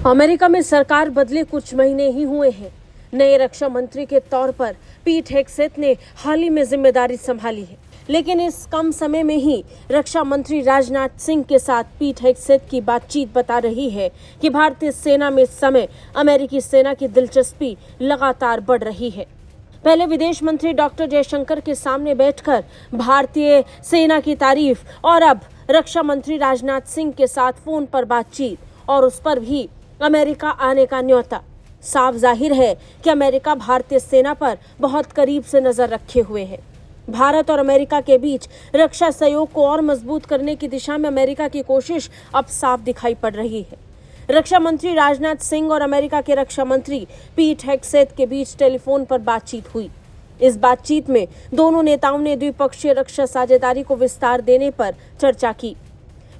America में सरकार बदले कुछ महीने ही हुए हैं। नए रक्षा मंत्री के तौर पर पीट हेगसेथ ने हाल ही में जिम्मेदारी संभाली है, लेकिन इस कम समय में ही रक्षा मंत्री राजनाथ सिंह के साथ पीट हेगसेथ की बातचीत बता रही है कि भारतीय सेना में इस समय अमेरिकी सेना की दिलचस्पी लगातार बढ़ रही है। पहले विदेश मंत्री डॉक्टर जयशंकर के सामने बैठकर भारतीय सेना की तारीफ, और अब रक्षा मंत्री राजनाथ सिंह के साथ फोन पर बातचीत, और उस पर भी अमेरिका आने का न्योता। साफ जाहिर है कि अमेरिका भारतीय सेना पर बहुत करीब से नजर रखे हुए है। भारत और अमेरिका के बीच रक्षा सहयोग को और मजबूत करने की दिशा में अमेरिका की कोशिश अब साफ दिखाई पड़ रही है। रक्षा मंत्री राजनाथ सिंह और अमेरिका के रक्षा मंत्री पीट हेगसेथ के बीच टेलीफोन पर बातचीत हुई। इस बातचीत में दोनों नेताओं ने द्विपक्षीय रक्षा साझेदारी को विस्तार देने पर चर्चा की।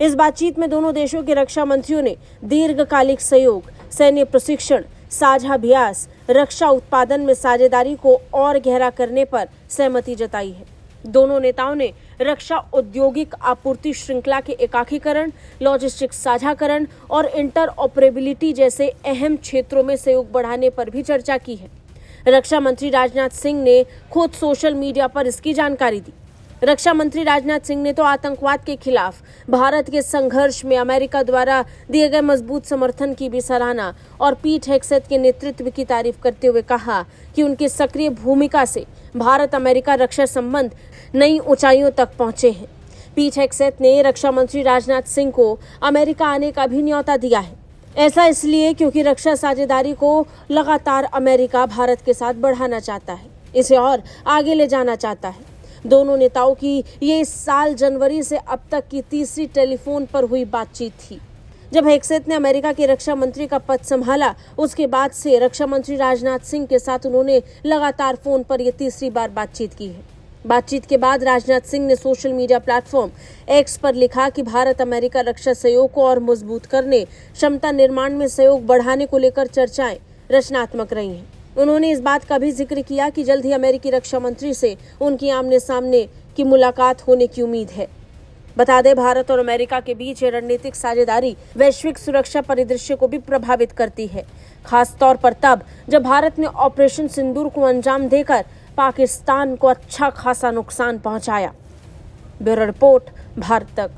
इस बातचीत में दोनों देशों के रक्षा मंत्रियों ने दीर्घकालिक सहयोग, सैन्य प्रशिक्षण, साझा अभ्यास, रक्षा उत्पादन में साझेदारी को और गहरा करने पर सहमति जताई है। दोनों नेताओं ने रक्षा औद्योगिक आपूर्ति श्रृंखला के एकीकरण, लॉजिस्टिक्स साझाकरण और इंटरऑपरेबिलिटी जैसे अहम क्षेत्रों में सहयोग बढ़ाने पर भी चर्चा की है। रक्षा मंत्री राजनाथ सिंह ने खुद सोशल मीडिया पर इसकी जानकारी दी। रक्षा मंत्री राजनाथ सिंह ने तो आतंकवाद के खिलाफ भारत के संघर्ष में अमेरिका द्वारा दिए गए मजबूत समर्थन की भी सराहना और पीट हेगसेथ के नेतृत्व की तारीफ करते हुए कहा कि उनकी सक्रिय भूमिका से भारत अमेरिका रक्षा संबंध नई ऊंचाइयों तक पहुंचे हैं। पीट हेगसेथ ने रक्षा मंत्री राजनाथ सिंह को अमेरिका आने का भी न्योता दिया है। ऐसा इसलिए क्योंकि रक्षा साझेदारी को लगातार अमेरिका भारत के साथ बढ़ाना चाहता है, इसे और आगे ले जाना चाहता है। दोनों नेताओं की ये इस साल जनवरी से अब तक की तीसरी टेलीफोन पर हुई बातचीत थी। जब हेगसेथ ने अमेरिका के रक्षा मंत्री का पद संभाला, उसके बाद से रक्षा मंत्री राजनाथ सिंह के साथ उन्होंने लगातार फोन पर यह तीसरी बार बातचीत की है। बातचीत के बाद राजनाथ सिंह ने सोशल मीडिया प्लेटफॉर्म एक्स पर लिखा कि भारत अमेरिका रक्षा सहयोग को और मजबूत करने, क्षमता निर्माण में सहयोग बढ़ाने को लेकर चर्चाएं रचनात्मक रही हैं। उन्होंने इस बात का भी जिक्र किया कि जल्द ही अमेरिकी रक्षा मंत्री से उनकी आमने सामने की मुलाकात होने की उम्मीद है। बता दें, भारत और अमेरिका के बीच ये रणनीतिक साझेदारी वैश्विक सुरक्षा परिदृश्य को भी प्रभावित करती है, खास तौर पर तब जब भारत ने ऑपरेशन सिंदूर को अंजाम देकर पाकिस्तान को अच्छा खासा नुकसान पहुंचाया। ब्यूरो रिपोर्ट, भारत तक।